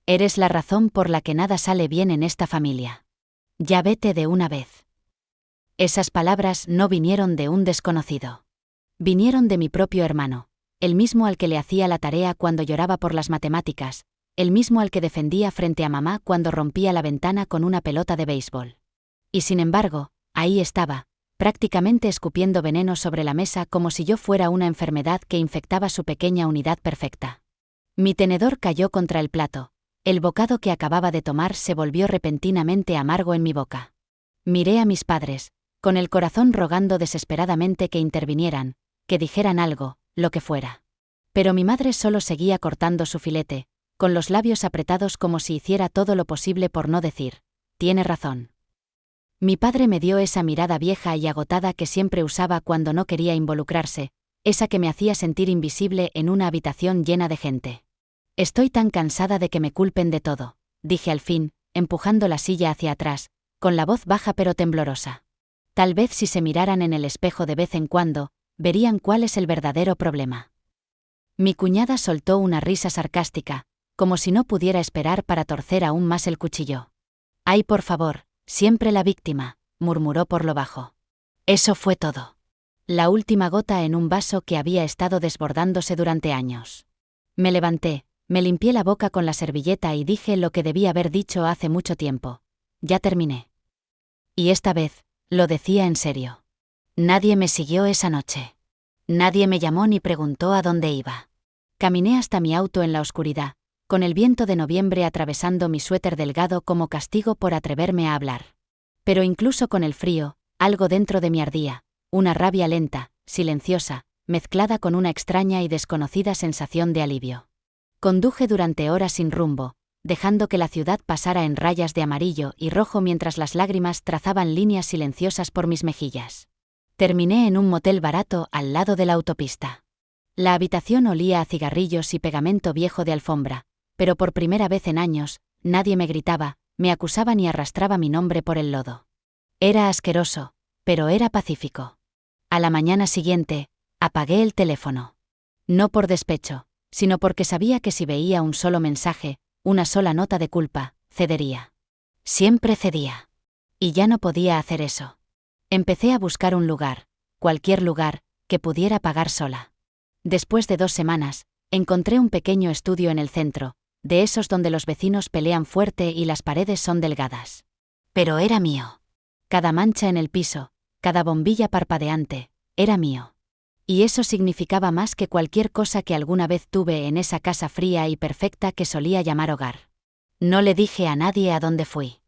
Eres la razón por la que nada sale bien en esta familia. Ya vete de una vez. Esas palabras no vinieron de un desconocido. Vinieron de mi propio hermano, el mismo al que le hacía la tarea cuando lloraba por las matemáticas, el mismo al que defendía frente a mamá cuando rompía la ventana con una pelota de béisbol. Y sin embargo, ahí estaba, prácticamente escupiendo veneno sobre la mesa como si yo fuera una enfermedad que infectaba su pequeña unidad perfecta. Mi tenedor cayó contra el plato. El bocado que acababa de tomar se volvió repentinamente amargo en mi boca. Miré a mis padres, con el corazón rogando desesperadamente que intervinieran, que dijeran algo, lo que fuera. Pero mi madre solo seguía cortando su filete, con los labios apretados como si hiciera todo lo posible por no decir, «Tiene razón». Mi padre me dio esa mirada vieja y agotada que siempre usaba cuando no quería involucrarse, esa que me hacía sentir invisible en una habitación llena de gente. «Estoy tan cansada de que me culpen de todo», dije al fin, empujando la silla hacia atrás, con la voz baja pero temblorosa. Tal vez si se miraran en el espejo de vez en cuando, verían cuál es el verdadero problema. Mi cuñada soltó una risa sarcástica, como si no pudiera esperar para torcer aún más el cuchillo. «Ay, por favor, siempre la víctima», murmuró por lo bajo. Eso fue todo. La última gota en un vaso que había estado desbordándose durante años. Me levanté, me limpié la boca con la servilleta y dije lo que debí haber dicho hace mucho tiempo. Ya terminé. Y esta vez, lo decía en serio. Nadie me siguió esa noche. Nadie me llamó ni preguntó a dónde iba. Caminé hasta mi auto en la oscuridad, con el viento de noviembre atravesando mi suéter delgado como castigo por atreverme a hablar. Pero incluso con el frío, algo dentro de mí ardía, una rabia lenta, silenciosa, mezclada con una extraña y desconocida sensación de alivio. Conduje durante horas sin rumbo, dejando que la ciudad pasara en rayas de amarillo y rojo mientras las lágrimas trazaban líneas silenciosas por mis mejillas. Terminé en un motel barato al lado de la autopista. La habitación olía a cigarrillos y pegamento viejo de alfombra, pero por primera vez en años, nadie me gritaba, me acusaba ni arrastraba mi nombre por el lodo. Era asqueroso, pero era pacífico. A la mañana siguiente, apagué el teléfono. No por despecho, sino porque sabía que si veía un solo mensaje, una sola nota de culpa, cedería. Siempre cedía. Y ya no podía hacer eso. Empecé a buscar un lugar, cualquier lugar, que pudiera pagar sola. Después de 2 semanas, encontré un pequeño estudio en el centro, de esos donde los vecinos pelean fuerte y las paredes son delgadas. Pero era mío. Cada mancha en el piso, cada bombilla parpadeante, era mío. Y eso significaba más que cualquier cosa que alguna vez tuve en esa casa fría y perfecta que solía llamar hogar. No le dije a nadie a dónde fui.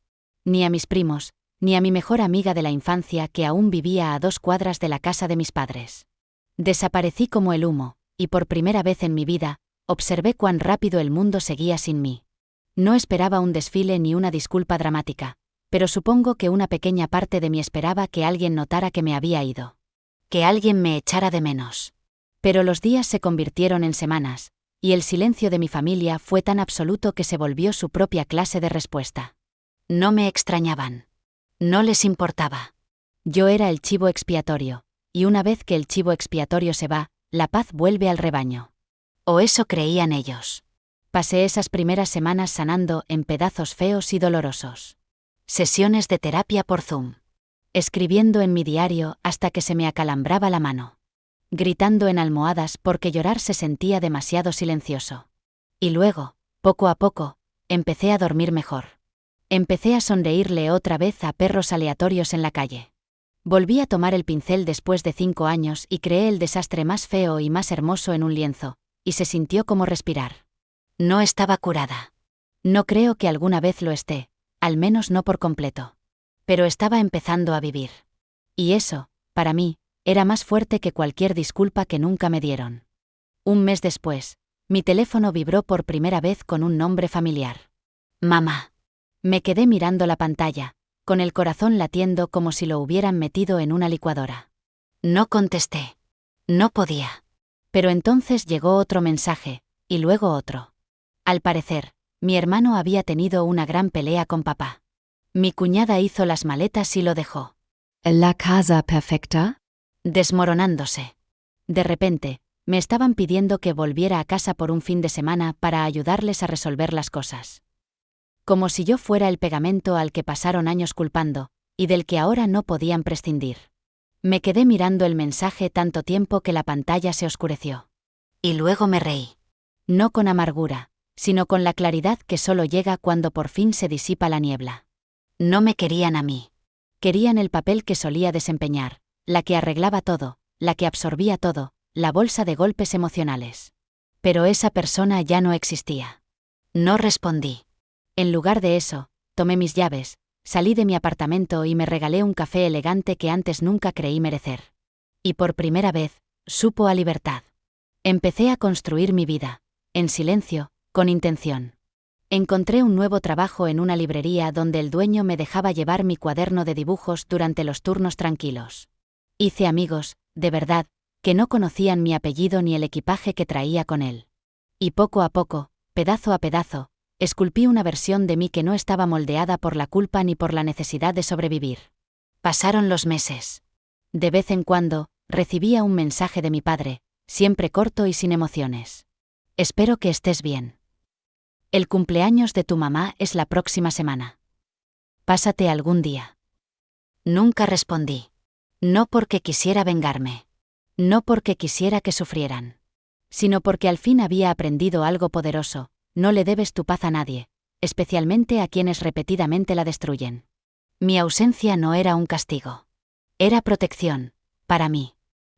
Ni a mis primos, ni a mi mejor amiga de la infancia que aún vivía a 2 cuadras de la casa de mis padres. Desaparecí como el humo, y por primera vez en mi vida, observé cuán rápido el mundo seguía sin mí. No esperaba un desfile ni una disculpa dramática, pero supongo que una pequeña parte de mí esperaba que alguien notara que me había ido. Que alguien me echara de menos. Pero los días se convirtieron en semanas, y el silencio de mi familia fue tan absoluto que se volvió su propia clase de respuesta. No me extrañaban. No les importaba. Yo era el chivo expiatorio, y una vez que el chivo expiatorio se va, la paz vuelve al rebaño. O eso creían ellos. Pasé esas primeras semanas sanando en pedazos feos y dolorosos. Sesiones de terapia por Zoom. Escribiendo en mi diario hasta que se me acalambraba la mano. Gritando en almohadas porque llorar se sentía demasiado silencioso. Y luego, poco a poco, empecé a dormir mejor. Empecé a sonreírle otra vez a perros aleatorios en la calle. Volví a tomar el pincel después de 5 años y creé el desastre más feo y más hermoso en un lienzo, y se sintió como respirar. No estaba curada. No creo que alguna vez lo esté, al menos no por completo. Pero estaba empezando a vivir. Y eso, para mí, era más fuerte que cualquier disculpa que nunca me dieron. Un mes después, mi teléfono vibró por primera vez con un nombre familiar. Mamá. Me quedé mirando la pantalla, con el corazón latiendo como si lo hubieran metido en una licuadora. No contesté. No podía. Pero entonces llegó otro mensaje, y luego otro. Al parecer, mi hermano había tenido una gran pelea con papá. Mi cuñada hizo las maletas y lo dejó. La casa perfecta. Desmoronándose. De repente, me estaban pidiendo que volviera a casa por un fin de semana para ayudarles a resolver las cosas. Como si yo fuera el pegamento al que pasaron años culpando, y del que ahora no podían prescindir. Me quedé mirando el mensaje tanto tiempo que la pantalla se oscureció. Y luego me reí. No con amargura, sino con la claridad que solo llega cuando por fin se disipa la niebla. No me querían a mí. Querían el papel que solía desempeñar, la que arreglaba todo, la que absorbía todo, la bolsa de golpes emocionales. Pero esa persona ya no existía. No respondí. En lugar de eso, tomé mis llaves, salí de mi apartamento y me regalé un café elegante que antes nunca creí merecer. Y por primera vez, supo a libertad. Empecé a construir mi vida, en silencio, con intención. Encontré un nuevo trabajo en una librería donde el dueño me dejaba llevar mi cuaderno de dibujos durante los turnos tranquilos. Hice amigos, de verdad, que no conocían mi apellido ni el equipaje que traía con él. Y poco a poco, pedazo a pedazo, esculpí una versión de mí que no estaba moldeada por la culpa ni por la necesidad de sobrevivir. Pasaron los meses. De vez en cuando, recibía un mensaje de mi padre, siempre corto y sin emociones. Espero que estés bien. El cumpleaños de tu mamá es la próxima semana. Pásate algún día. Nunca respondí. No porque quisiera vengarme. No porque quisiera que sufrieran. Sino porque al fin había aprendido algo poderoso: no le debes tu paz a nadie, especialmente a quienes repetidamente la destruyen. Mi ausencia no era un castigo. Era protección, para mí.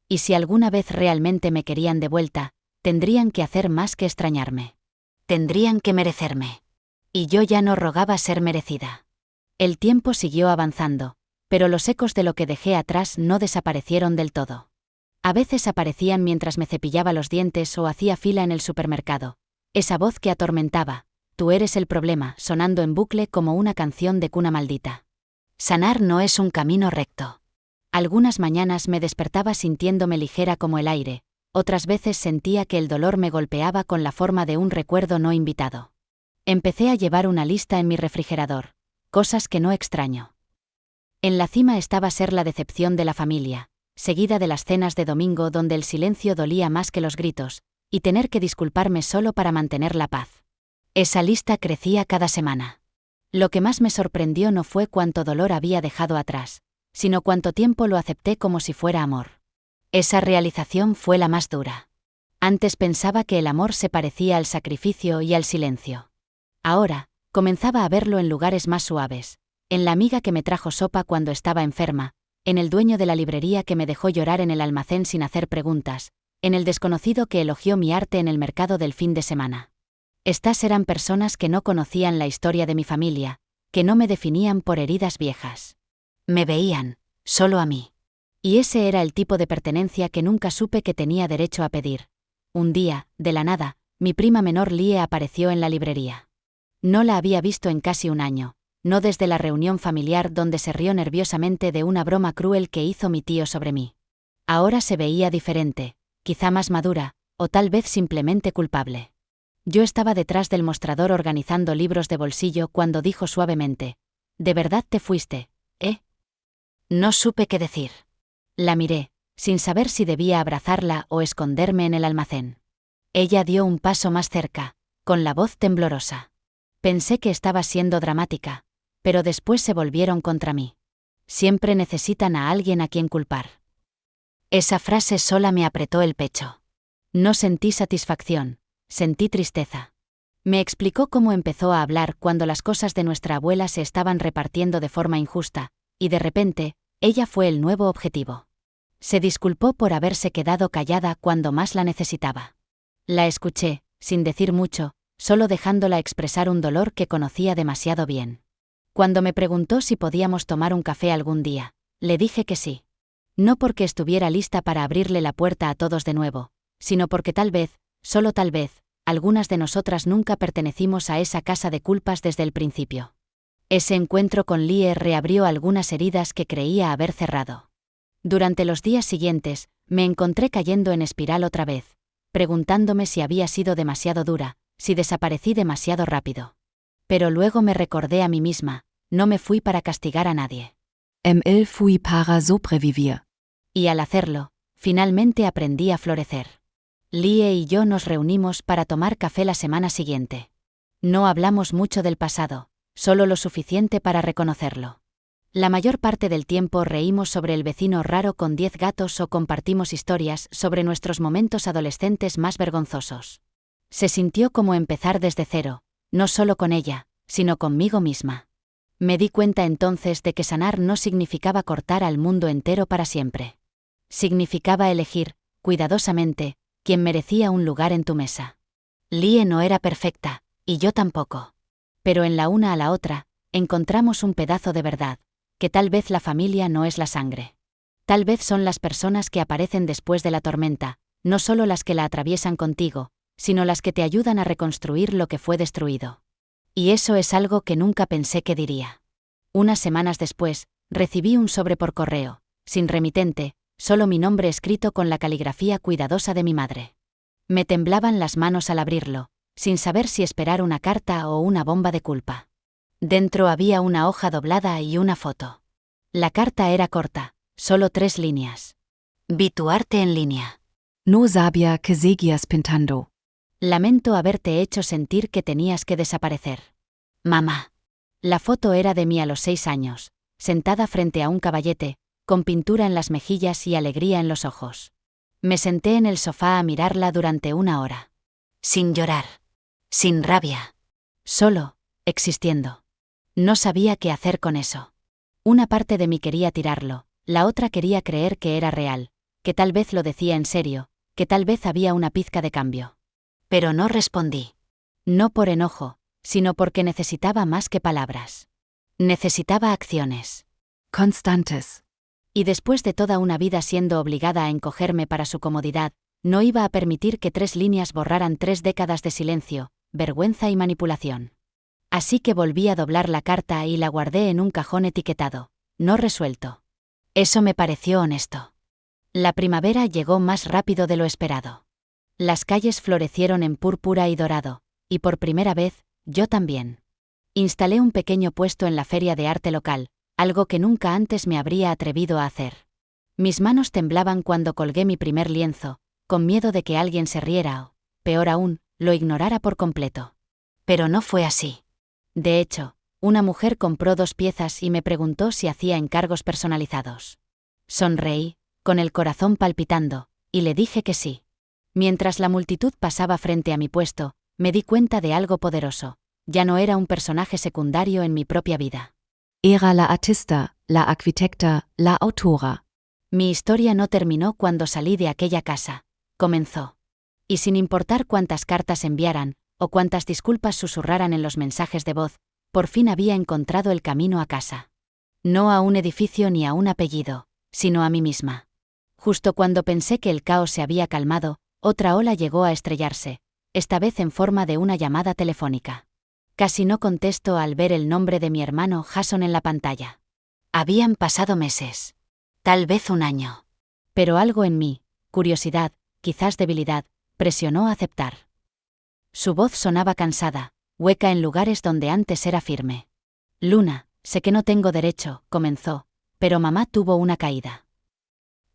Y si alguna vez realmente me querían de vuelta, tendrían que hacer más que extrañarme. Tendrían que merecerme. Y yo ya no rogaba ser merecida. El tiempo siguió avanzando, pero los ecos de lo que dejé atrás no desaparecieron del todo. A veces aparecían mientras me cepillaba los dientes o hacía fila en el supermercado. Esa voz que atormentaba: tú eres el problema, sonando en bucle como una canción de cuna maldita. Sanar no es un camino recto. Algunas mañanas me despertaba sintiéndome ligera como el aire, otras veces sentía que el dolor me golpeaba con la forma de un recuerdo no invitado. Empecé a llevar una lista en mi refrigerador, cosas que no extraño. En la cima estaba ser la decepción de la familia, seguida de las cenas de domingo donde el silencio dolía más que los gritos, y tener que disculparme solo para mantener la paz. Esa lista crecía cada semana. Lo que más me sorprendió no fue cuánto dolor había dejado atrás, sino cuánto tiempo lo acepté como si fuera amor. Esa realización fue la más dura. Antes pensaba que el amor se parecía al sacrificio y al silencio. Ahora, comenzaba a verlo en lugares más suaves, en la amiga que me trajo sopa cuando estaba enferma, en el dueño de la librería que me dejó llorar en el almacén sin hacer preguntas, en el desconocido que elogió mi arte en el mercado del fin de semana. Estas eran personas que no conocían la historia de mi familia, que no me definían por heridas viejas. Me veían, solo a mí. Y ese era el tipo de pertenencia que nunca supe que tenía derecho a pedir. Un día, de la nada, mi prima menor Lie apareció en la librería. No la había visto en casi un año, no desde la reunión familiar donde se rió nerviosamente de una broma cruel que hizo mi tío sobre mí. Ahora se veía diferente, quizá más madura, o tal vez simplemente culpable. Yo estaba detrás del mostrador organizando libros de bolsillo cuando dijo suavemente: «¿De verdad te fuiste, eh?» No supe qué decir. La miré, sin saber si debía abrazarla o esconderme en el almacén. Ella dio un paso más cerca, con la voz temblorosa. Pensé que estaba siendo dramática, pero después se volvieron contra mí. Siempre necesitan a alguien a quien culpar. Esa frase sola me apretó el pecho. No sentí satisfacción, sentí tristeza. Me explicó cómo empezó a hablar cuando las cosas de nuestra abuela se estaban repartiendo de forma injusta, y de repente, ella fue el nuevo objetivo. Se disculpó por haberse quedado callada cuando más la necesitaba. La escuché, sin decir mucho, solo dejándola expresar un dolor que conocía demasiado bien. Cuando me preguntó si podíamos tomar un café algún día, le dije que sí. No porque estuviera lista para abrirle la puerta a todos de nuevo, sino porque tal vez, solo tal vez, algunas de nosotras nunca pertenecimos a esa casa de culpas desde el principio. Ese encuentro con Lie reabrió algunas heridas que creía haber cerrado. Durante los días siguientes, me encontré cayendo en espiral otra vez, preguntándome si había sido demasiado dura, si desaparecí demasiado rápido. Pero luego me recordé a mí misma: no me fui para castigar a nadie. Il fui para sobrevivir. Y al hacerlo, finalmente aprendí a florecer. Lie y yo nos reunimos para tomar café la semana siguiente. No hablamos mucho del pasado, solo lo suficiente para reconocerlo. La mayor parte del tiempo reímos sobre el vecino raro con 10 gatos o compartimos historias sobre nuestros momentos adolescentes más vergonzosos. Se sintió como empezar desde cero, no solo con ella, sino conmigo misma. Me di cuenta entonces de que sanar no significaba cortar al mundo entero para siempre. Significaba elegir, cuidadosamente, quién merecía un lugar en tu mesa. Lie no era perfecta, y yo tampoco. Pero en la una a la otra, encontramos un pedazo de verdad, que tal vez la familia no es la sangre. Tal vez son las personas que aparecen después de la tormenta, no solo las que la atraviesan contigo, sino las que te ayudan a reconstruir lo que fue destruido. Y eso es algo que nunca pensé que diría. Unas semanas después, recibí un sobre por correo, sin remitente, solo mi nombre escrito con la caligrafía cuidadosa de mi madre. Me temblaban las manos al abrirlo, sin saber si esperar una carta o una bomba de culpa. Dentro había una hoja doblada y una foto. La carta era corta, solo 3 líneas. Vi tu arte en línea. No sabía que seguías pintando. Lamento haberte hecho sentir que tenías que desaparecer. Mamá. La foto era de mí a los 6 años, sentada frente a un caballete, con pintura en las mejillas y alegría en los ojos. Me senté en el sofá a mirarla durante 1 hora. Sin llorar. Sin rabia. Solo, existiendo. No sabía qué hacer con eso. Una parte de mí quería tirarlo, la otra quería creer que era real, que tal vez lo decía en serio, que tal vez había una pizca de cambio. Pero no respondí. No por enojo, sino porque necesitaba más que palabras. Necesitaba acciones. Constantes. Y después de toda una vida siendo obligada a encogerme para su comodidad, no iba a permitir que 3 líneas borraran 3 décadas de silencio, vergüenza y manipulación. Así que volví a doblar la carta y la guardé en un cajón etiquetado, no resuelto. Eso me pareció honesto. La primavera llegó más rápido de lo esperado. Las calles florecieron en púrpura y dorado, y por primera vez, yo también. Instalé un pequeño puesto en la feria de arte local, algo que nunca antes me habría atrevido a hacer. Mis manos temblaban cuando colgué mi primer lienzo, con miedo de que alguien se riera o, peor aún, lo ignorara por completo. Pero no fue así. De hecho, una mujer compró 2 piezas y me preguntó si hacía encargos personalizados. Sonreí, con el corazón palpitando, y le dije que sí. Mientras la multitud pasaba frente a mi puesto, me di cuenta de algo poderoso. Ya no era un personaje secundario en mi propia vida. Era la artista, la arquitecta, la autora. Mi historia no terminó cuando salí de aquella casa. Comenzó. Y sin importar cuántas cartas enviaran, o cuántas disculpas susurraran en los mensajes de voz, por fin había encontrado el camino a casa. No a un edificio ni a un apellido, sino a mí misma. Justo cuando pensé que el caos se había calmado, otra ola llegó a estrellarse, esta vez en forma de una llamada telefónica. Casi no contesto al ver el nombre de mi hermano Jason en la pantalla. Habían pasado meses. Tal vez 1 año. Pero algo en mí, curiosidad, quizás debilidad, presionó a aceptar. Su voz sonaba cansada, hueca en lugares donde antes era firme. Luna, sé que no tengo derecho, comenzó, pero mamá tuvo una caída.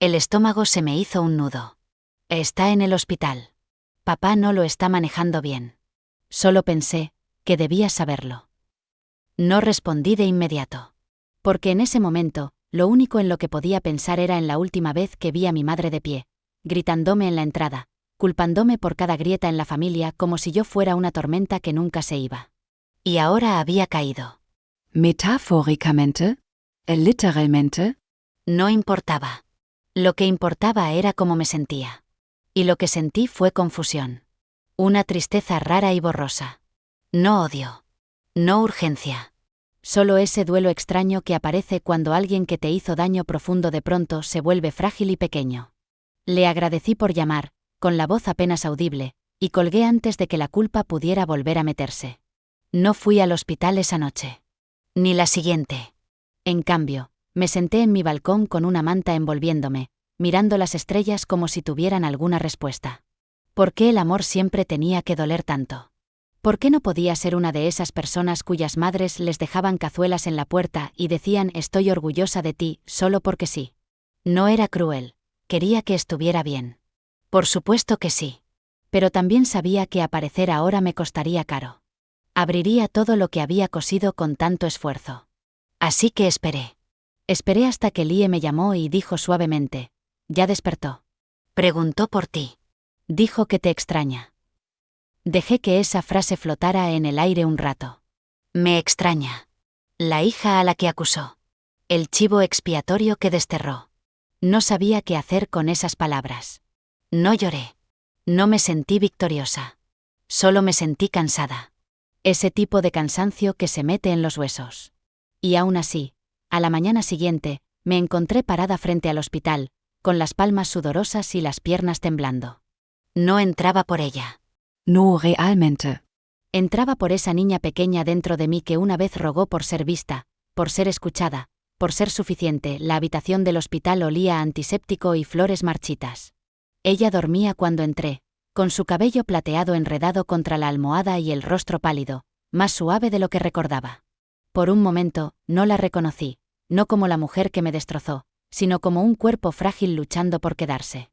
El estómago se me hizo un nudo. Está en el hospital. Papá no lo está manejando bien. Solo pensé que debías saberlo. No respondí de inmediato. Porque en ese momento, lo único en lo que podía pensar era en la última vez que vi a mi madre de pie, gritándome en la entrada, culpándome por cada grieta en la familia como si yo fuera una tormenta que nunca se iba. Y ahora había caído. Metafóricamente? Literalmente? No importaba. Lo que importaba era cómo me sentía. Y lo que sentí fue confusión. Una tristeza rara y borrosa. No odio. No urgencia. Solo ese duelo extraño que aparece cuando alguien que te hizo daño profundo de pronto se vuelve frágil y pequeño. Le agradecí por llamar, con la voz apenas audible, y colgué antes de que la culpa pudiera volver a meterse. No fui al hospital esa noche. Ni la siguiente. En cambio, me senté en mi balcón con una manta envolviéndome, mirando las estrellas como si tuvieran alguna respuesta. ¿Por qué el amor siempre tenía que doler tanto? ¿Por qué no podía ser una de esas personas cuyas madres les dejaban cazuelas en la puerta y decían «estoy orgullosa de ti» solo porque sí? No era cruel, quería que estuviera bien. Por supuesto que sí. Pero también sabía que aparecer ahora me costaría caro. Abriría todo lo que había cosido con tanto esfuerzo. Así que esperé. Esperé hasta que Lie me llamó y dijo suavemente: «¿Ya despertó?» «Preguntó por ti. Dijo que te extraña». Dejé que esa frase flotara en el aire un rato. Me extraña. La hija a la que acusó. El chivo expiatorio que desterró. No sabía qué hacer con esas palabras. No lloré. No me sentí victoriosa. Solo me sentí cansada. Ese tipo de cansancio que se mete en los huesos. Y aún así, a la mañana siguiente, me encontré parada frente al hospital, con las palmas sudorosas y las piernas temblando. No entraba por ella. No realmente. Entraba por esa niña pequeña dentro de mí que una vez rogó por ser vista, por ser escuchada, por ser suficiente. La habitación del hospital olía a antiséptico y flores marchitas. Ella dormía cuando entré, con su cabello plateado enredado contra la almohada y el rostro pálido, más suave de lo que recordaba. Por un momento, no la reconocí, no como la mujer que me destrozó, sino como un cuerpo frágil luchando por quedarse.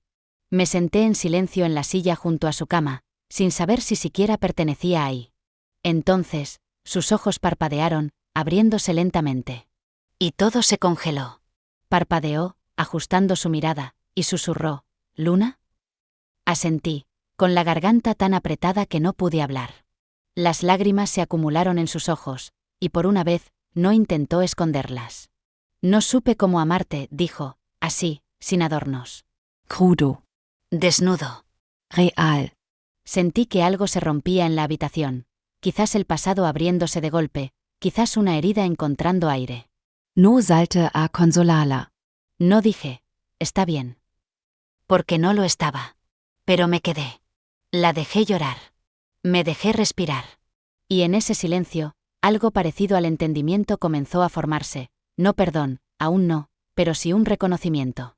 Me senté en silencio en la silla junto a su cama, sin saber si siquiera pertenecía ahí. Entonces, sus ojos parpadearon, abriéndose lentamente. Y todo se congeló. Parpadeó, ajustando su mirada, y susurró: «¿Luna?» Asentí, con la garganta tan apretada que no pude hablar. Las lágrimas se acumularon en sus ojos, y por una vez, no intentó esconderlas. «No supe cómo amarte», dijo, así, sin adornos. Crudo. Desnudo. Real. Sentí que algo se rompía en la habitación, quizás el pasado abriéndose de golpe, quizás una herida encontrando aire. No salte a consolarla. No dije: «Está bien». Porque no lo estaba. Pero me quedé. La dejé llorar. Me dejé respirar. Y en ese silencio, algo parecido al entendimiento comenzó a formarse. No perdón, aún no, pero sí un reconocimiento.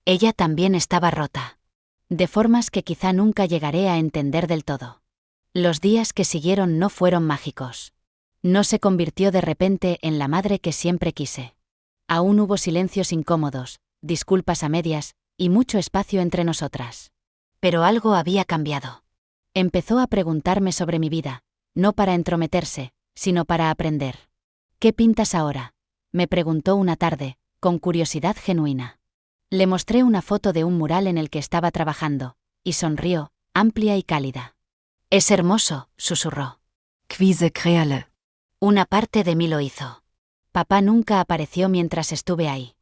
Ella también estaba rota. De formas que quizá nunca llegaré a entender del todo. Los días que siguieron no fueron mágicos. No se convirtió de repente en la madre que siempre quise. Aún hubo silencios incómodos, disculpas a medias, y mucho espacio entre nosotras. Pero algo había cambiado. Empezó a preguntarme sobre mi vida, no para entrometerse, sino para aprender. «¿Qué pintas ahora?», me preguntó una tarde, con curiosidad genuina. Le mostré una foto de un mural en el que estaba trabajando, y sonrió, amplia y cálida. «Es hermoso», susurró. Quise creerle. Una parte de mí lo hizo. Papá nunca apareció mientras estuve ahí.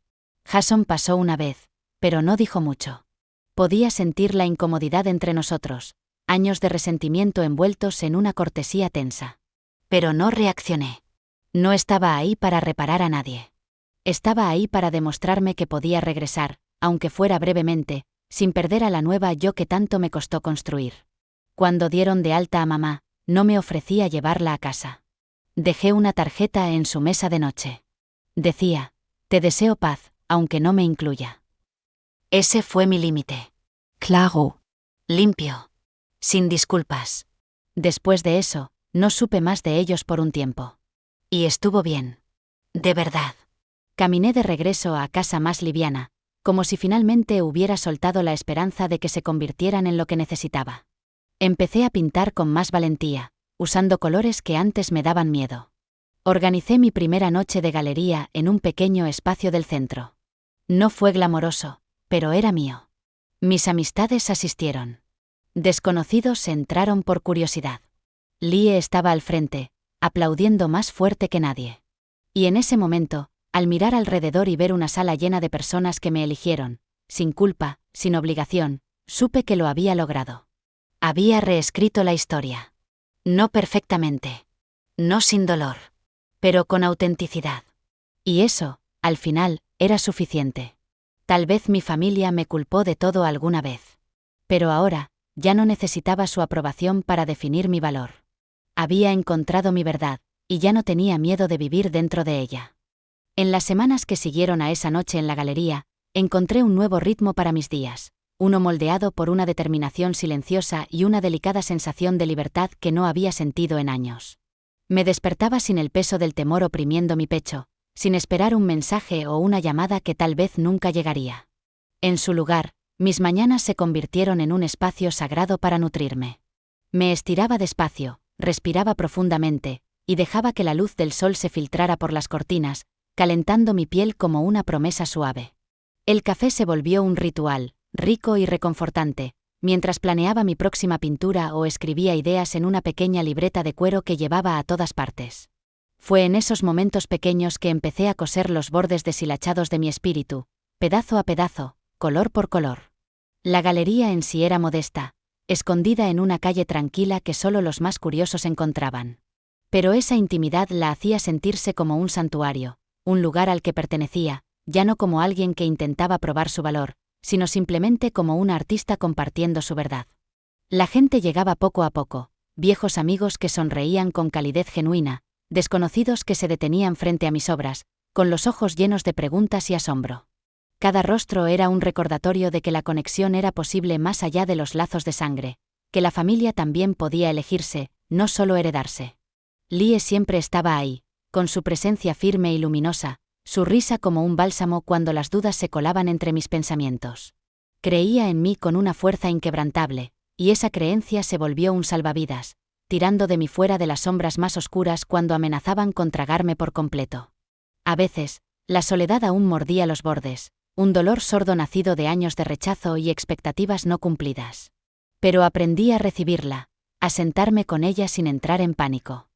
Jason pasó una vez, pero no dijo mucho. Podía sentir la incomodidad entre nosotros, años de resentimiento envueltos en una cortesía tensa. Pero no reaccioné. No estaba ahí para reparar a nadie. Estaba ahí para demostrarme que podía regresar, aunque fuera brevemente, sin perder a la nueva yo que tanto me costó construir. Cuando dieron de alta a mamá, no me ofrecía llevarla a casa. Dejé una tarjeta en su mesa de noche. Decía: «Te deseo paz, aunque no me incluya». Ese fue mi límite. Claro. Limpio. Sin disculpas. Después de eso, no supe más de ellos por un tiempo. Y estuvo bien. De verdad. Caminé de regreso a casa más liviana, como si finalmente hubiera soltado la esperanza de que se convirtieran en lo que necesitaba. Empecé a pintar con más valentía, usando colores que antes me daban miedo. Organicé mi primera noche de galería en un pequeño espacio del centro. No fue glamoroso, pero era mío. Mis amistades asistieron. Desconocidos entraron por curiosidad. Lie estaba al frente, aplaudiendo más fuerte que nadie. Y en ese momento, al mirar alrededor y ver una sala llena de personas que me eligieron, sin culpa, sin obligación, supe que lo había logrado. Había reescrito la historia. No perfectamente. No sin dolor. Pero con autenticidad. Y eso, al final, era suficiente. Tal vez mi familia me culpó de todo alguna vez. Pero ahora, ya no necesitaba su aprobación para definir mi valor. Había encontrado mi verdad, y ya no tenía miedo de vivir dentro de ella. En las semanas que siguieron a esa noche en la galería, encontré un nuevo ritmo para mis días, uno moldeado por una determinación silenciosa y una delicada sensación de libertad que no había sentido en años. Me despertaba sin el peso del temor oprimiendo mi pecho, sin esperar un mensaje o una llamada que tal vez nunca llegaría. En su lugar, mis mañanas se convirtieron en un espacio sagrado para nutrirme. Me estiraba despacio, respiraba profundamente, y dejaba que la luz del sol se filtrara por las cortinas, calentando mi piel como una promesa suave. El café se volvió un ritual, rico y reconfortante, mientras planeaba mi próxima pintura o escribía ideas en una pequeña libreta de cuero que llevaba a todas partes. Fue en esos momentos pequeños que empecé a coser los bordes deshilachados de mi espíritu, pedazo a pedazo, color por color. La galería en sí era modesta, escondida en una calle tranquila que solo los más curiosos encontraban. Pero esa intimidad la hacía sentirse como un santuario, un lugar al que pertenecía, ya no como alguien que intentaba probar su valor, sino simplemente como un artista compartiendo su verdad. La gente llegaba poco a poco, viejos amigos que sonreían con calidez genuina, desconocidos que se detenían frente a mis obras, con los ojos llenos de preguntas y asombro. Cada rostro era un recordatorio de que la conexión era posible más allá de los lazos de sangre, que la familia también podía elegirse, no solo heredarse. Lie siempre estaba ahí, con su presencia firme y luminosa, su risa como un bálsamo cuando las dudas se colaban entre mis pensamientos. Creía en mí con una fuerza inquebrantable, y esa creencia se volvió un salvavidas, tirando de mí fuera de las sombras más oscuras cuando amenazaban con tragarme por completo. A veces, la soledad aún mordía los bordes, un dolor sordo nacido de años de rechazo y expectativas no cumplidas. Pero aprendí a recibirla, a sentarme con ella sin entrar en pánico.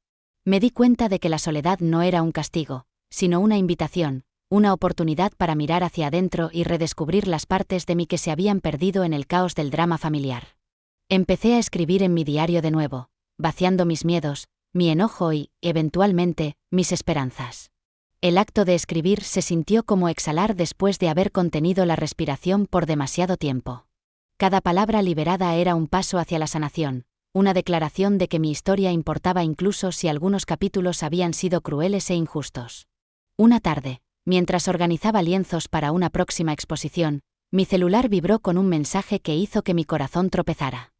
Me di cuenta de que la soledad no era un castigo, sino una invitación, una oportunidad para mirar hacia adentro y redescubrir las partes de mí que se habían perdido en el caos del drama familiar. Empecé a escribir en mi diario de nuevo, vaciando mis miedos, mi enojo y, eventualmente, mis esperanzas. El acto de escribir se sintió como exhalar después de haber contenido la respiración por demasiado tiempo. Cada palabra liberada era un paso hacia la sanación, una declaración de que mi historia importaba incluso si algunos capítulos habían sido crueles e injustos. Una tarde, mientras organizaba lienzos para una próxima exposición, mi celular vibró con un mensaje que hizo que mi corazón tropezara.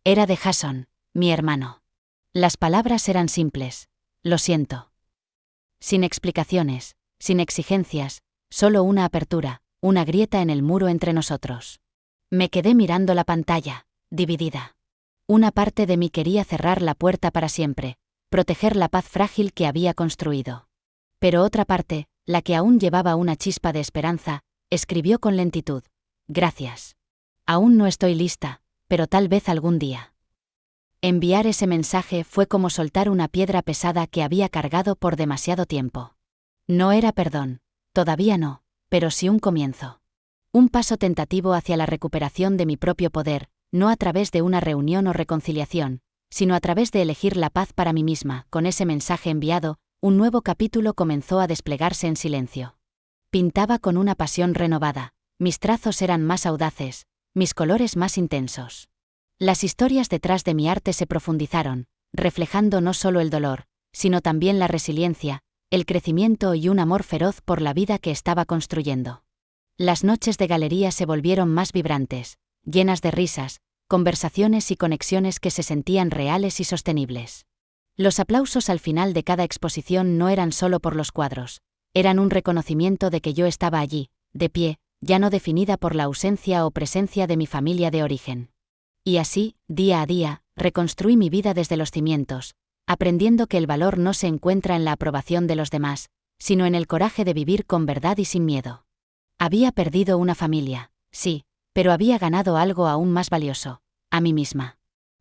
Era de Jason, mi hermano. Las palabras eran simples: lo siento. Sin explicaciones, sin exigencias, solo una apertura, una grieta en el muro entre nosotros. Me quedé mirando la pantalla, dividida. Una parte de mí quería cerrar la puerta para siempre, proteger la paz frágil que había construido. Pero otra parte, la que aún llevaba una chispa de esperanza, escribió con lentitud: gracias. Aún no estoy lista, pero tal vez algún día. Enviar ese mensaje fue como soltar una piedra pesada que había cargado por demasiado tiempo. No era perdón, todavía no, pero sí un comienzo. Un paso tentativo hacia la recuperación de mi propio poder, no a través de una reunión o reconciliación, sino a través de elegir la paz para mí misma. Con ese mensaje enviado, un nuevo capítulo comenzó a desplegarse en silencio. Pintaba con una pasión renovada, mis trazos eran más audaces, mis colores más intensos. Las historias detrás de mi arte se profundizaron, reflejando no solo el dolor, sino también la resiliencia, el crecimiento y un amor feroz por la vida que estaba construyendo. Las noches de galería se volvieron más vibrantes, llenas de risas, conversaciones y conexiones que se sentían reales y sostenibles. Los aplausos al final de cada exposición no eran solo por los cuadros, eran un reconocimiento de que yo estaba allí, de pie, ya no definida por la ausencia o presencia de mi familia de origen. Y así, día a día, reconstruí mi vida desde los cimientos, aprendiendo que el valor no se encuentra en la aprobación de los demás, sino en el coraje de vivir con verdad y sin miedo. Había perdido una familia, sí, pero había ganado algo aún más valioso: a mí misma.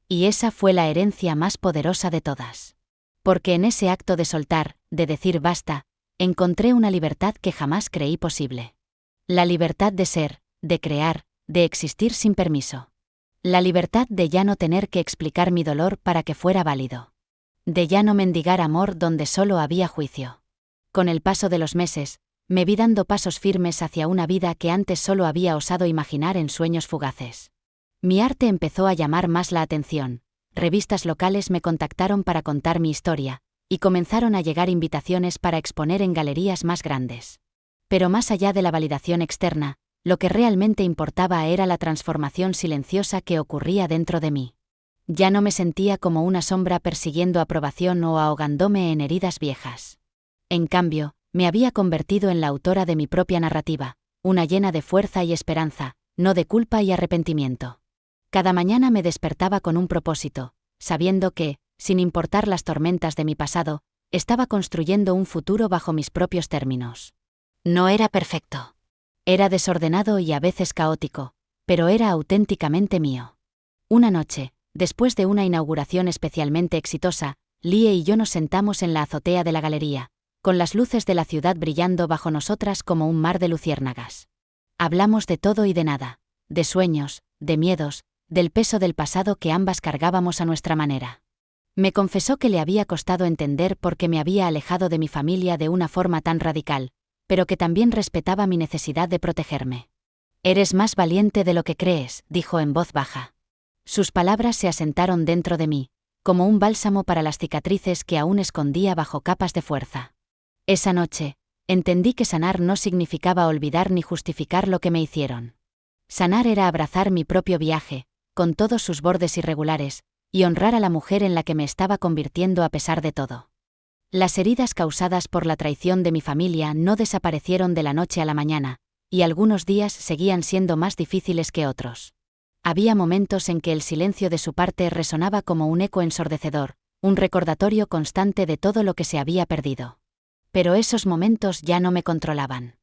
Y esa fue la herencia más poderosa de todas. Porque en ese acto de soltar, de decir basta, encontré una libertad que jamás creí posible. La libertad de ser, de crear, de existir sin permiso. La libertad de ya no tener que explicar mi dolor para que fuera válido. De ya no mendigar amor donde solo había juicio. Con el paso de los meses, me vi dando pasos firmes hacia una vida que antes solo había osado imaginar en sueños fugaces. Mi arte empezó a llamar más la atención, revistas locales me contactaron para contar mi historia, y comenzaron a llegar invitaciones para exponer en galerías más grandes. Pero más allá de la validación externa, lo que realmente importaba era la transformación silenciosa que ocurría dentro de mí. Ya no me sentía como una sombra persiguiendo aprobación o ahogándome en heridas viejas. En cambio, me había convertido en la autora de mi propia narrativa, una llena de fuerza y esperanza, no de culpa y arrepentimiento. Cada mañana me despertaba con un propósito, sabiendo que, sin importar las tormentas de mi pasado, estaba construyendo un futuro bajo mis propios términos. No era perfecto. Era desordenado y a veces caótico, pero era auténticamente mío. Una noche, después de una inauguración especialmente exitosa, Lie y yo nos sentamos en la azotea de la galería, con las luces de la ciudad brillando bajo nosotras como un mar de luciérnagas. Hablamos de todo y de nada, de sueños, de miedos, del peso del pasado que ambas cargábamos a nuestra manera. Me confesó que le había costado entender por qué me había alejado de mi familia de una forma tan radical, pero que también respetaba mi necesidad de protegerme. «Eres más valiente de lo que crees», dijo en voz baja. Sus palabras se asentaron dentro de mí, como un bálsamo para las cicatrices que aún escondía bajo capas de fuerza. Esa noche, entendí que sanar no significaba olvidar ni justificar lo que me hicieron. Sanar era abrazar mi propio viaje, con todos sus bordes irregulares, y honrar a la mujer en la que me estaba convirtiendo a pesar de todo. Las heridas causadas por la traición de mi familia no desaparecieron de la noche a la mañana, y algunos días seguían siendo más difíciles que otros. Había momentos en que el silencio de su parte resonaba como un eco ensordecedor, un recordatorio constante de todo lo que se había perdido. Pero esos momentos ya no me controlaban.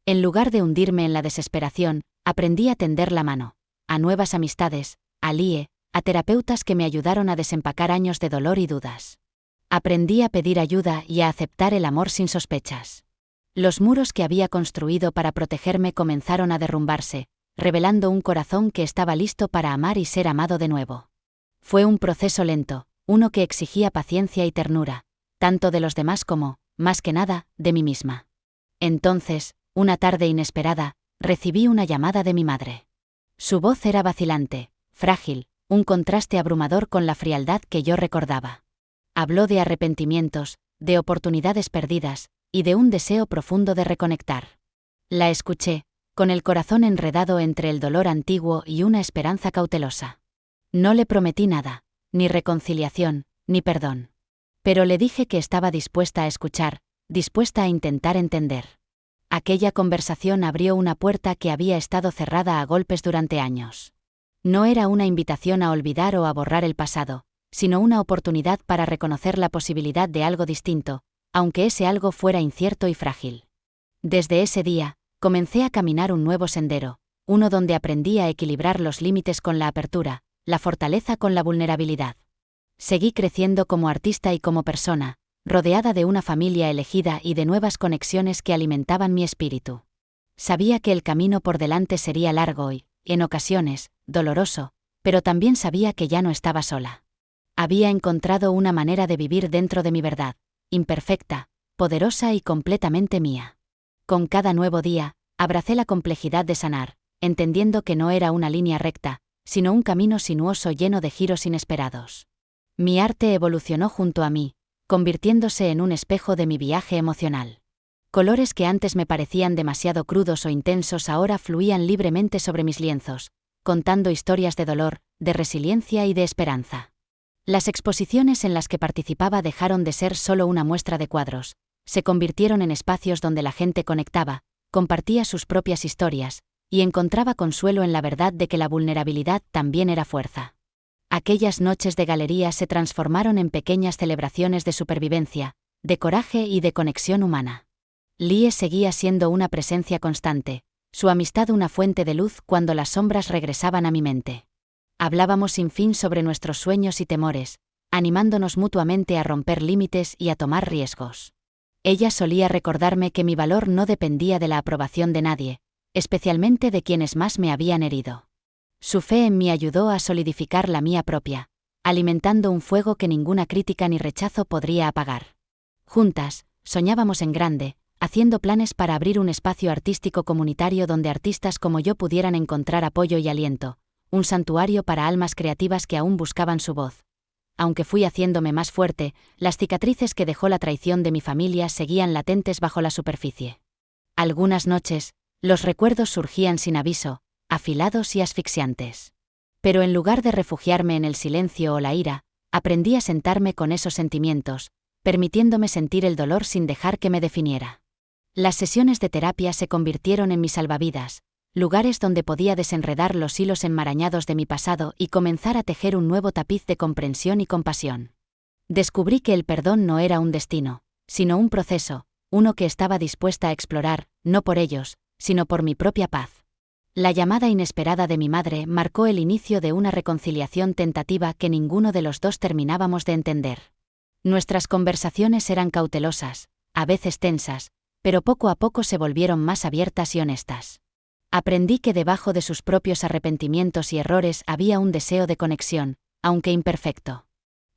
En lugar de hundirme en la desesperación, aprendí a tender la mano, a nuevas amistades, a Lie, a terapeutas que me ayudaron a desempacar años de dolor y dudas. Aprendí a pedir ayuda y a aceptar el amor sin sospechas. Los muros que había construido para protegerme comenzaron a derrumbarse, revelando un corazón que estaba listo para amar y ser amado de nuevo. Fue un proceso lento, uno que exigía paciencia y ternura, tanto de los demás como, más que nada, de mí misma. Entonces, una tarde inesperada, recibí una llamada de mi madre. Su voz era vacilante, frágil, un contraste abrumador con la frialdad que yo recordaba. Habló de arrepentimientos, de oportunidades perdidas, y de un deseo profundo de reconectar. La escuché, con el corazón enredado entre el dolor antiguo y una esperanza cautelosa. No le prometí nada, ni reconciliación, ni perdón. Pero le dije que estaba dispuesta a escuchar, dispuesta a intentar entender. Aquella conversación abrió una puerta que había estado cerrada a golpes durante años. No era una invitación a olvidar o a borrar el pasado, sino una oportunidad para reconocer la posibilidad de algo distinto, aunque ese algo fuera incierto y frágil. Desde ese día, comencé a caminar un nuevo sendero, uno donde aprendí a equilibrar los límites con la apertura, la fortaleza con la vulnerabilidad. Seguí creciendo como artista y como persona, rodeada de una familia elegida y de nuevas conexiones que alimentaban mi espíritu. Sabía que el camino por delante sería largo y, en ocasiones, doloroso, pero también sabía que ya no estaba sola. Había encontrado una manera de vivir dentro de mi verdad, imperfecta, poderosa y completamente mía. Con cada nuevo día, abracé la complejidad de sanar, entendiendo que no era una línea recta, sino un camino sinuoso lleno de giros inesperados. Mi arte evolucionó junto a mí, convirtiéndose en un espejo de mi viaje emocional. Colores que antes me parecían demasiado crudos o intensos ahora fluían libremente sobre mis lienzos, contando historias de dolor, de resiliencia y de esperanza. Las exposiciones en las que participaba dejaron de ser solo una muestra de cuadros, se convirtieron en espacios donde la gente conectaba, compartía sus propias historias, y encontraba consuelo en la verdad de que la vulnerabilidad también era fuerza. Aquellas noches de galería se transformaron en pequeñas celebraciones de supervivencia, de coraje y de conexión humana. Lie seguía siendo una presencia constante, su amistad una fuente de luz cuando las sombras regresaban a mi mente. Hablábamos sin fin sobre nuestros sueños y temores, animándonos mutuamente a romper límites y a tomar riesgos. Ella solía recordarme que mi valor no dependía de la aprobación de nadie, especialmente de quienes más me habían herido. Su fe en mí ayudó a solidificar la mía propia, alimentando un fuego que ninguna crítica ni rechazo podría apagar. Juntas, soñábamos en grande, haciendo planes para abrir un espacio artístico comunitario donde artistas como yo pudieran encontrar apoyo y aliento, un santuario para almas creativas que aún buscaban su voz. Aunque fui haciéndome más fuerte, las cicatrices que dejó la traición de mi familia seguían latentes bajo la superficie. Algunas noches, los recuerdos surgían sin aviso, afilados y asfixiantes. Pero en lugar de refugiarme en el silencio o la ira, aprendí a sentarme con esos sentimientos, permitiéndome sentir el dolor sin dejar que me definiera. Las sesiones de terapia se convirtieron en mis salvavidas, lugares donde podía desenredar los hilos enmarañados de mi pasado y comenzar a tejer un nuevo tapiz de comprensión y compasión. Descubrí que el perdón no era un destino, sino un proceso, uno que estaba dispuesta a explorar, no por ellos, sino por mi propia paz. La llamada inesperada de mi madre marcó el inicio de una reconciliación tentativa que ninguno de los dos terminábamos de entender. Nuestras conversaciones eran cautelosas, a veces tensas, pero poco a poco se volvieron más abiertas y honestas. Aprendí que debajo de sus propios arrepentimientos y errores había un deseo de conexión, aunque imperfecto.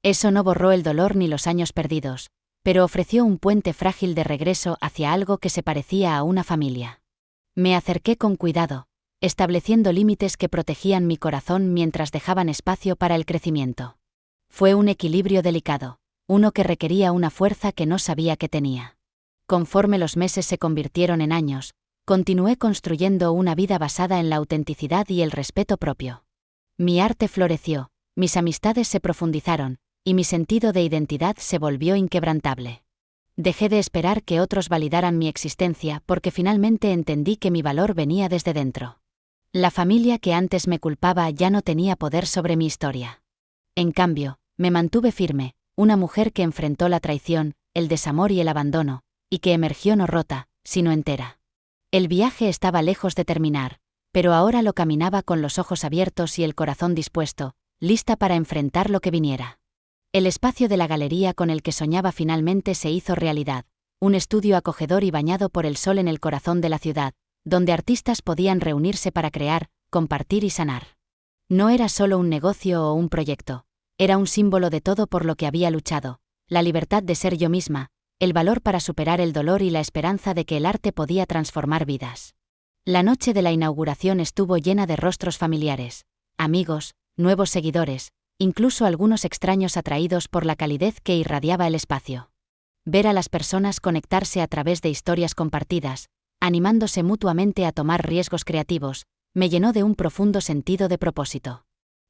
Eso no borró el dolor ni los años perdidos, pero ofreció un puente frágil de regreso hacia algo que se parecía a una familia. Me acerqué con cuidado, estableciendo límites que protegían mi corazón mientras dejaban espacio para el crecimiento. Fue un equilibrio delicado, uno que requería una fuerza que no sabía que tenía. Conforme los meses se convirtieron en años, continué construyendo una vida basada en la autenticidad y el respeto propio. Mi arte floreció, mis amistades se profundizaron, y mi sentido de identidad se volvió inquebrantable. Dejé de esperar que otros validaran mi existencia porque finalmente entendí que mi valor venía desde dentro. La familia que antes me culpaba ya no tenía poder sobre mi historia. En cambio, me mantuve firme, una mujer que enfrentó la traición, el desamor y el abandono, y que emergió no rota, sino entera. El viaje estaba lejos de terminar, pero ahora lo caminaba con los ojos abiertos y el corazón dispuesto, lista para enfrentar lo que viniera. El espacio de la galería con el que soñaba finalmente se hizo realidad, un estudio acogedor y bañado por el sol en el corazón de la ciudad, donde artistas podían reunirse para crear, compartir y sanar. No era solo un negocio o un proyecto, era un símbolo de todo por lo que había luchado, la libertad de ser yo misma, el valor para superar el dolor y la esperanza de que el arte podía transformar vidas. La noche de la inauguración estuvo llena de rostros familiares, amigos, nuevos seguidores, incluso algunos extraños atraídos por la calidez que irradiaba el espacio. Ver a las personas conectarse a través de historias compartidas, animándose mutuamente a tomar riesgos creativos, me llenó de un profundo sentido de propósito.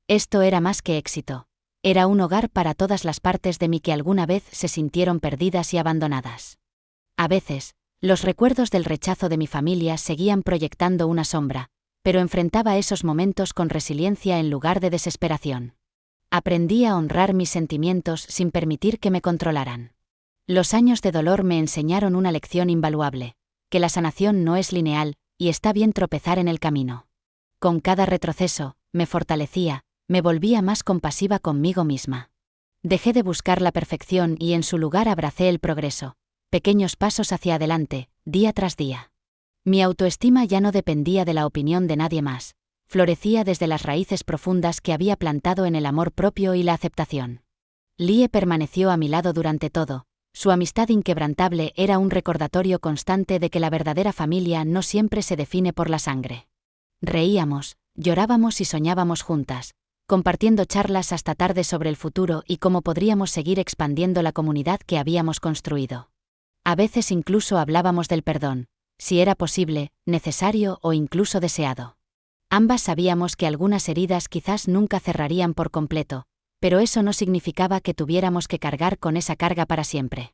Esto era más que éxito. Era un hogar para todas las partes de mí que alguna vez se sintieron perdidas y abandonadas. A veces, los recuerdos del rechazo de mi familia seguían proyectando una sombra, pero enfrentaba esos momentos con resiliencia en lugar de desesperación. Aprendí a honrar mis sentimientos sin permitir que me controlaran. Los años de dolor me enseñaron una lección invaluable, que la sanación no es lineal, y está bien tropezar en el camino. Con cada retroceso, me fortalecía, me volvía más compasiva conmigo misma. Dejé de buscar la perfección y en su lugar abracé el progreso, pequeños pasos hacia adelante, día tras día. Mi autoestima ya no dependía de la opinión de nadie más, florecía desde las raíces profundas que había plantado en el amor propio y la aceptación. Lie permaneció a mi lado durante todo, su amistad inquebrantable era un recordatorio constante de que la verdadera familia no siempre se define por la sangre. Reíamos, llorábamos y soñábamos juntas, compartiendo charlas hasta tarde sobre el futuro y cómo podríamos seguir expandiendo la comunidad que habíamos construido. A veces incluso hablábamos del perdón, si era posible, necesario o incluso deseado. Ambas sabíamos que algunas heridas quizás nunca cerrarían por completo, pero eso no significaba que tuviéramos que cargar con esa carga para siempre.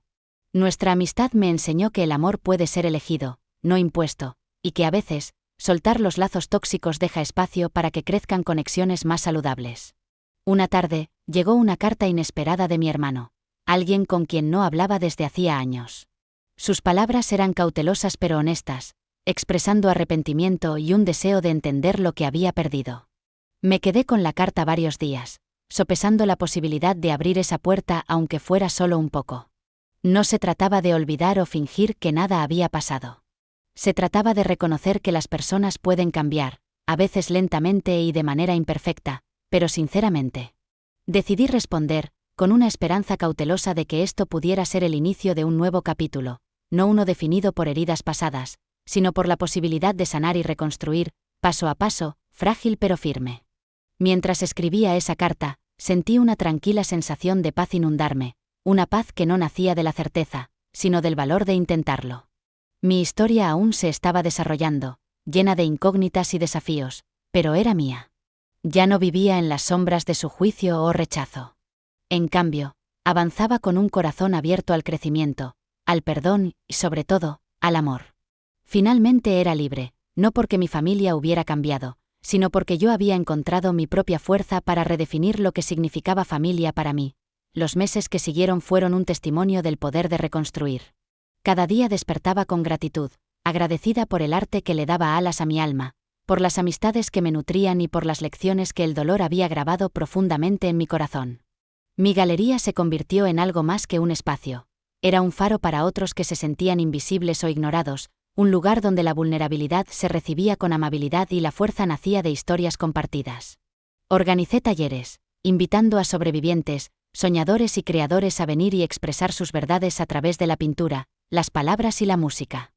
Nuestra amistad me enseñó que el amor puede ser elegido, no impuesto, y que a veces, soltar los lazos tóxicos deja espacio para que crezcan conexiones más saludables. Una tarde, llegó una carta inesperada de mi hermano, alguien con quien no hablaba desde hacía años. Sus palabras eran cautelosas pero honestas, expresando arrepentimiento y un deseo de entender lo que había perdido. Me quedé con la carta varios días, sopesando la posibilidad de abrir esa puerta aunque fuera solo un poco. No se trataba de olvidar o fingir que nada había pasado. Se trataba de reconocer que las personas pueden cambiar, a veces lentamente y de manera imperfecta, pero sinceramente. Decidí responder, con una esperanza cautelosa de que esto pudiera ser el inicio de un nuevo capítulo, no uno definido por heridas pasadas, sino por la posibilidad de sanar y reconstruir, paso a paso, frágil pero firme. Mientras escribía esa carta, sentí una tranquila sensación de paz inundarme, una paz que no nacía de la certeza, sino del valor de intentarlo. Mi historia aún se estaba desarrollando, llena de incógnitas y desafíos, pero era mía. Ya no vivía en las sombras de su juicio o rechazo. En cambio, avanzaba con un corazón abierto al crecimiento, al perdón y, sobre todo, al amor. Finalmente era libre, no porque mi familia hubiera cambiado, sino porque yo había encontrado mi propia fuerza para redefinir lo que significaba familia para mí, los meses que siguieron fueron un testimonio del poder de reconstruir. Cada día despertaba con gratitud, agradecida por el arte que le daba alas a mi alma, por las amistades que me nutrían y por las lecciones que el dolor había grabado profundamente en mi corazón. Mi galería se convirtió en algo más que un espacio. Era un faro para otros que se sentían invisibles o ignorados, un lugar donde la vulnerabilidad se recibía con amabilidad y la fuerza nacía de historias compartidas. Organicé talleres, invitando a sobrevivientes, soñadores y creadores a venir y expresar sus verdades a través de la pintura, las palabras y la música.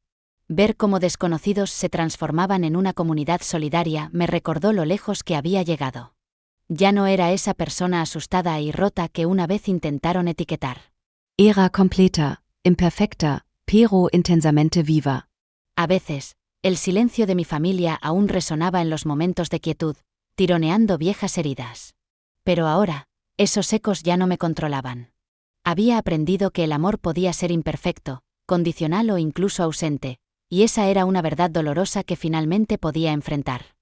Ver cómo desconocidos se transformaban en una comunidad solidaria me recordó lo lejos que había llegado. Ya no era esa persona asustada y rota que una vez intentaron etiquetar. Era completa, imperfecta, pero intensamente viva. A veces, el silencio de mi familia aún resonaba en los momentos de quietud, tironeando viejas heridas. Pero ahora, esos ecos ya no me controlaban. Había aprendido que el amor podía ser imperfecto, condicional o incluso ausente, y esa era una verdad dolorosa que finalmente podía enfrentar.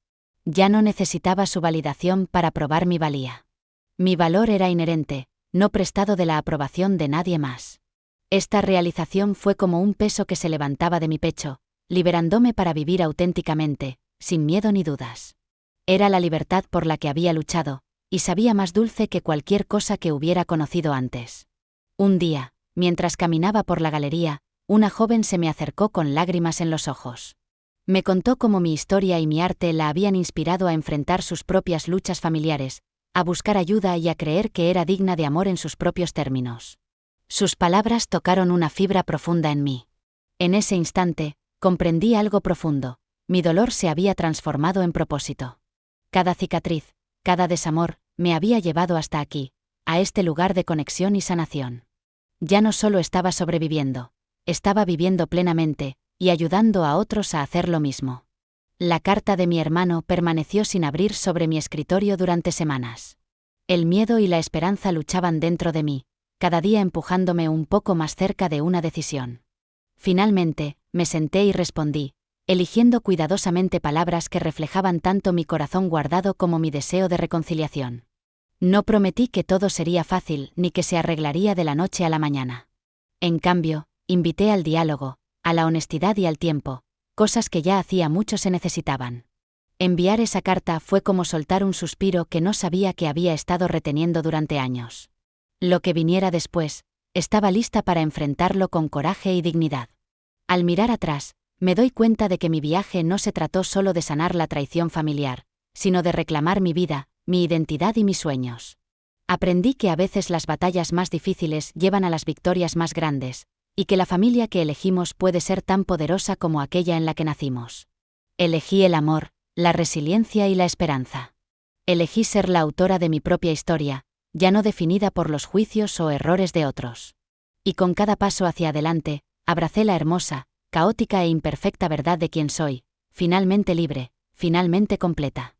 Ya no necesitaba su validación para probar mi valía. Mi valor era inherente, no prestado de la aprobación de nadie más. Esta realización fue como un peso que se levantaba de mi pecho, liberándome para vivir auténticamente, sin miedo ni dudas. Era la libertad por la que había luchado, y sabía más dulce que cualquier cosa que hubiera conocido antes. Un día, mientras caminaba por la galería, una joven se me acercó con lágrimas en los ojos. Me contó cómo mi historia y mi arte la habían inspirado a enfrentar sus propias luchas familiares, a buscar ayuda y a creer que era digna de amor en sus propios términos. Sus palabras tocaron una fibra profunda en mí. En ese instante, comprendí algo profundo: mi dolor se había transformado en propósito. Cada cicatriz, cada desamor, me había llevado hasta aquí, a este lugar de conexión y sanación. Ya no solo estaba sobreviviendo, estaba viviendo plenamente, y ayudando a otros a hacer lo mismo. La carta de mi hermano permaneció sin abrir sobre mi escritorio durante semanas. El miedo y la esperanza luchaban dentro de mí, cada día empujándome un poco más cerca de una decisión. Finalmente, me senté y respondí, eligiendo cuidadosamente palabras que reflejaban tanto mi corazón guardado como mi deseo de reconciliación. No prometí que todo sería fácil ni que se arreglaría de la noche a la mañana. En cambio, invité al diálogo, a la honestidad y al tiempo, cosas que ya hacía mucho se necesitaban. Enviar esa carta fue como soltar un suspiro que no sabía que había estado reteniendo durante años. Lo que viniera después, estaba lista para enfrentarlo con coraje y dignidad. Al mirar atrás, me doy cuenta de que mi viaje no se trató solo de sanar la traición familiar, sino de reclamar mi vida, mi identidad y mis sueños. Aprendí que a veces las batallas más difíciles llevan a las victorias más grandes, y que la familia que elegimos puede ser tan poderosa como aquella en la que nacimos. Elegí el amor, la resiliencia y la esperanza. Elegí ser la autora de mi propia historia, ya no definida por los juicios o errores de otros. Y con cada paso hacia adelante, abracé la hermosa, caótica e imperfecta verdad de quién soy, finalmente libre, finalmente completa.